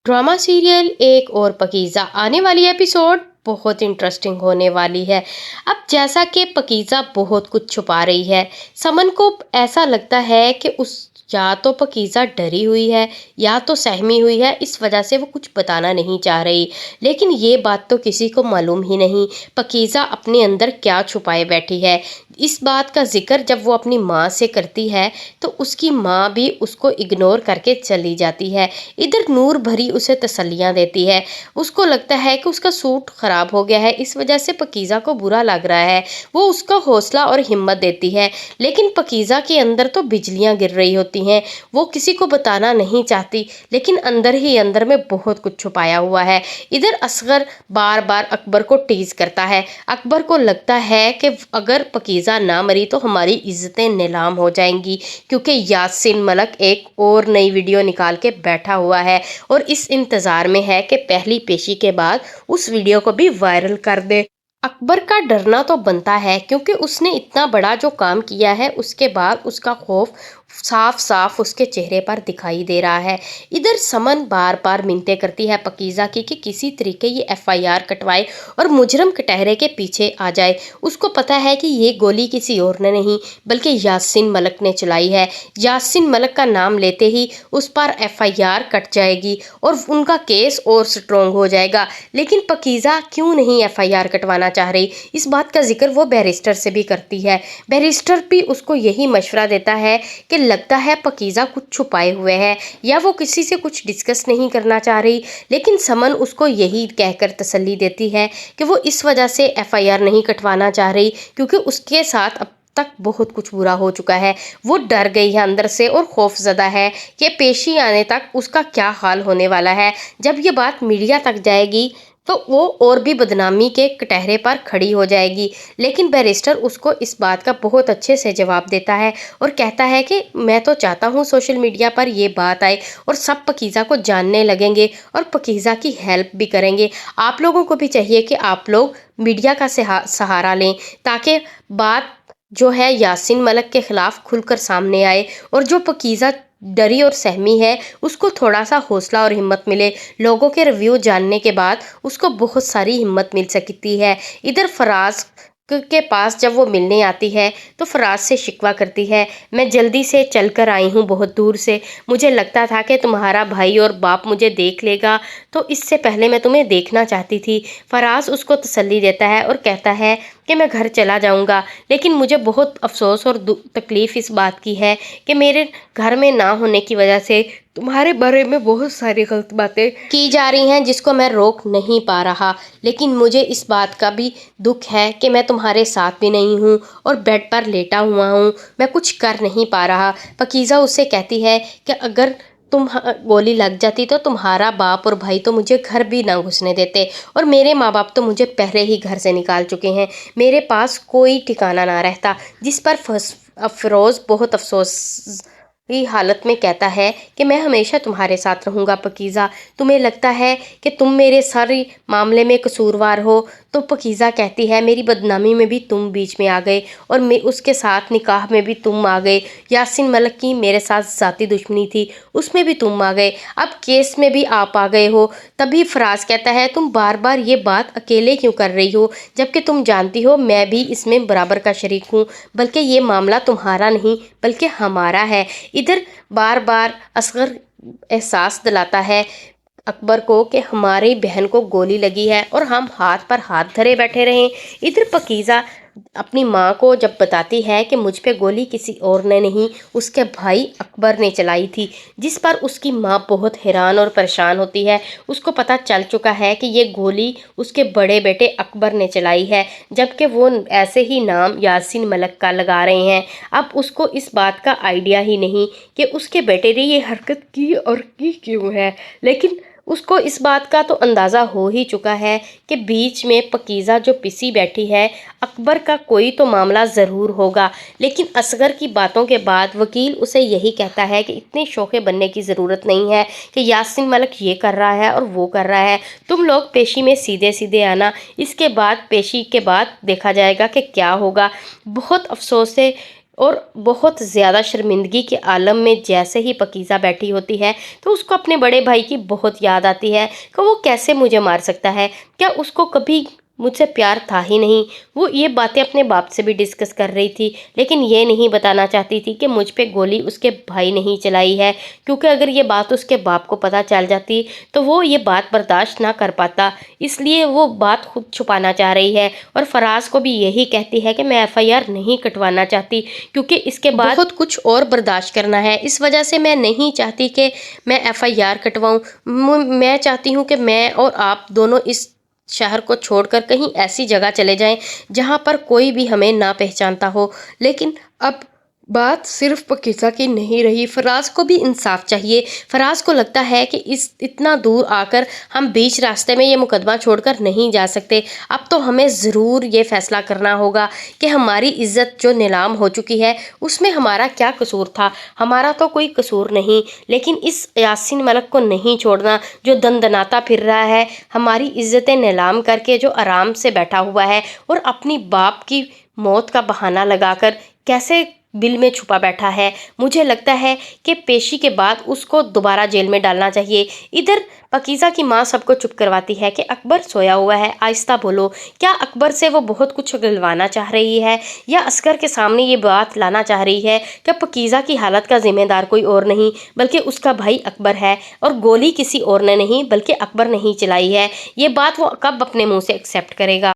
Drama serial एक और पकीज़ा आने वाली एपिसोड बहुत इंटरेस्टिंग होने वाली है। अब जैसा कि पकीज़ा बहुत कुछ छुपा रही है, समन को ऐसा लगता है कि उस या तो पकीज़ा डरी हुई है या तो सहमी हुई है, इस वजह से वो कुछ बताना नहीं चाह रही। लेकिन ये बात तो किसी को मालूम ही नहीं पकीज़ा अपने अंदर क्या छुपाए बैठी है। इस बात का जिक्र जब वो अपनी माँ से करती है तो उसकी माँ भी उसको इग्नोर करके चली जाती है। इधर नूर भरी उसे तसल्लियाँ देती है। उसको लगता है कि उसका सूट ख़राब हो गया है, इस वजह से पकीज़ा को बुरा लग रहा है। वो उसका हौसला और हिम्मत देती है, लेकिन पकीज़ा के अंदर तो बिजलियाँ गिर रही होती हैं। वो किसी को बताना नहीं चाहती, लेकिन अंदर ही अंदर में बहुत कुछ छुपाया हुआ है। इधर असगर बार बार अकबर को टीज करता है। अकबर को लगता है कि अगर पकीज़ा ना मरी तो हमारी इज्जतें नीलाम हो जाएंगी, क्योंकि यासिन मलिक एक और नई वीडियो निकाल के बैठा हुआ है और इस इंतज़ार में है कि पहली पेशी के बाद उस वीडियो को भी वायरल कर दे। अकबर का डरना तो बनता है, क्योंकि उसने इतना बड़ा जो काम किया है उसके बाद उसका खौफ साफ साफ उसके चेहरे पर दिखाई दे रहा है। इधर समन बार बार मिन्नतें करती है पकीज़ा की कि किसी तरीके ये एफआईआर कटवाए और मुजरम कटहरे के पीछे आ जाए। उसको पता है कि ये गोली किसी और ने नहीं बल्कि यासिन मलिक ने चलाई है। यासिन मलिक का नाम लेते ही उस पर एफआईआर कट जाएगी और उनका केस और स्ट्रोंग हो जाएगा। लेकिन पकीज़ा क्यों नहीं एफआईआर कटवाना चाह रही, इस बात का जिक्र वो बैरिस्टर से भी करती है। बैरिस्टर भी उसको यही मशवरा देता है कि लगता है पकीज़ा कुछ छुपाए हुए है या वो किसी से कुछ डिस्कस नहीं करना चाह रही। लेकिन समन उसको यही कहकर तसल्ली देती है कि वो इस वजह से एफआईआर नहीं कटवाना चाह रही क्योंकि उसके साथ अब तक बहुत कुछ बुरा हो चुका है। वो डर गई है अंदर से और खौफजदा है कि पेशी आने तक उसका क्या हाल होने वाला है। जब ये बात मीडिया तक जाएगी तो वो और भी बदनामी के कटहरे पर खड़ी हो जाएगी। लेकिन बैरिस्टर उसको इस बात का बहुत अच्छे से जवाब देता है और कहता है कि मैं तो चाहता हूँ सोशल मीडिया पर ये बात आए और सब पकीज़ा को जानने लगेंगे और पकीज़ा की हेल्प भी करेंगे। आप लोगों को भी चाहिए कि आप लोग मीडिया का सहारा लें, ताकि बात जो है यासिन मलिक के खिलाफ खुलकर सामने आए और जो पकीज़ा डरी और सहमी है उसको थोड़ा सा हौसला और हिम्मत मिले। लोगों के रिव्यू जानने के बाद उसको बहुत सारी हिम्मत मिल सकती है। इधर फराज के पास जब वो मिलने आती है तो फराज से शिकवा करती है, मैं जल्दी से चल कर आई हूँ बहुत दूर से, मुझे लगता था कि तुम्हारा भाई और बाप मुझे देख लेगा, तो इससे पहले मैं तुम्हें देखना चाहती थी। फराज उसको तसल्ली देता है और कहता है कि मैं घर चला जाऊंगा, लेकिन मुझे बहुत अफसोस और तकलीफ़ इस बात की है कि मेरे घर में ना होने की वजह से तुम्हारे बारे में बहुत सारी गलत बातें की जा रही हैं जिसको मैं रोक नहीं पा रहा। लेकिन मुझे इस बात का भी दुख है कि मैं तुम्हारे साथ भी नहीं हूँ और बेड पर लेटा हुआ हूँ, मैं कुछ कर नहीं पा रहा। पकीज़ा उससे कहती है कि अगर तुम गोली लग जाती तो तुम्हारा बाप और भाई तो मुझे घर भी ना घुसने देते और मेरे माँ बाप तो मुझे पहले ही घर से निकाल चुके हैं, मेरे पास कोई ठिकाना ना रहता। जिस पर फिरोज़ बहुत अफसोस की हालत में कहता है कि मैं हमेशा तुम्हारे साथ रहूँगा पकीज़ा, तुम्हें लगता है कि तुम मेरे सारे मामले में कसूरवार हो। तो पकीज़ा कहती है मेरी बदनामी में भी तुम बीच में आ गए और मैं उसके साथ निकाह में भी तुम आ गए, यासिन मलिक की मेरे साथ ज़ाती दुश्मनी थी उसमें भी तुम आ गए, अब केस में भी आप आ गए हो। तभी फराज कहता है तुम बार बार ये बात अकेले क्यों कर रही हो, जबकि तुम जानती हो मैं भी इसमें बराबर का शरीक हूँ, बल्कि ये मामला तुम्हारा नहीं बल्कि हमारा है। इधर बार बार असगर एहसास दिलाता है अकबर को कि हमारी बहन को गोली लगी है और हम हाथ पर हाथ धरे बैठे रहें। इधर पकीज़ा अपनी माँ को जब बताती है कि मुझ पे गोली किसी और ने नहीं उसके भाई अकबर ने चलाई थी, जिस पर उसकी माँ बहुत हैरान और परेशान होती है। उसको पता चल चुका है कि ये गोली उसके बड़े बेटे अकबर ने चलाई है, जबकि वो ऐसे ही नाम यासिन मलिक का लगा रहे हैं। अब उसको इस बात का आइडिया ही नहीं कि उसके बेटे ने ये हरकत की और की क्यों है। लेकिन उसको इस बात का तो अंदाज़ा हो ही चुका है कि बीच में पकीज़ा जो पिसी बैठी है अकबर का कोई तो मामला ज़रूर होगा। लेकिन असगर की बातों के बाद वकील उसे यही कहता है कि इतने शोखे बनने की ज़रूरत नहीं है कि यासिन मलिक ये कर रहा है और वो कर रहा है, तुम लोग पेशी में सीधे सीधे आना, इसके बाद पेशी के बाद देखा जाएगा कि क्या होगा। बहुत अफसोस से اور بہت زیادہ شرمندگی کے عالم میں جیسے ہی پاکیزہ بیٹھی ہوتی ہے تو اس کو اپنے بڑے بھائی کی بہت یاد آتی ہے کہ وہ کیسے مجھے مار سکتا ہے، کیا اس کو کبھی مجھ سے پیار تھا ہی نہیں۔ وہ یہ باتیں اپنے باپ سے بھی ڈسکس کر رہی تھی، لیکن یہ نہیں بتانا چاہتی تھی کہ مجھ پہ گولی اس کے بھائی نہیں چلائی ہے، کیونکہ اگر یہ بات اس کے باپ کو پتہ چل جاتی تو وہ یہ بات برداشت نہ کر پاتا، اس لیے وہ بات خود چھپانا چاہ رہی ہے اور فراز کو بھی یہی کہتی ہے کہ میں ایف آئی آر نہیں کٹوانا چاہتی، کیونکہ اس کے بعد بہت کچھ اور برداشت کرنا ہے، اس وجہ سے میں نہیں چاہتی کہ میں ایف آئی آر کٹواؤں۔ میں چاہتی ہوں کہ میں اور آپ دونوں اس شہر کو چھوڑ کر کہیں ایسی جگہ چلے جائیں جہاں پر کوئی بھی ہمیں نہ پہچانتا ہو۔ لیکن اب بات صرف پاکیزہ کی نہیں رہی، فراز کو بھی انصاف چاہیے۔ فراز کو لگتا ہے کہ اتنا دور آ کر ہم بیچ راستے میں یہ مقدمہ چھوڑ کر نہیں جا سکتے، اب تو ہمیں ضرور یہ فیصلہ کرنا ہوگا کہ ہماری عزت جو نیلام ہو چکی ہے اس میں ہمارا کیا قصور تھا۔ ہمارا تو کوئی قصور نہیں، لیکن اس یاسین ملک کو نہیں چھوڑنا جو دندناتا پھر رہا ہے، ہماری عزتیں نیلام کر کے جو آرام سے بیٹھا ہوا ہے اور اپنی باپ کی موت کا بہانہ لگا کر کیسے بل میں چھپا بیٹھا ہے۔ مجھے لگتا ہے کہ پیشی کے بعد اس کو دوبارہ جیل میں ڈالنا چاہیے۔ ادھر پاکیزہ کی ماں سب کو چپ کرواتی ہے کہ اکبر سویا ہوا ہے، آہستہ بولو۔ کیا اکبر سے وہ بہت کچھ گلوانا چاہ رہی ہے یا عسکر کے سامنے یہ بات لانا چاہ رہی ہے کہ پاکیزہ کی حالت کا ذمہ دار کوئی اور نہیں بلکہ اس کا بھائی اکبر ہے اور گولی کسی اور نے نہیں بلکہ اکبر نے ہی چلائی ہے۔ یہ بات وہ کب اپنے منہ سے ایکسیپٹ کرے گا؟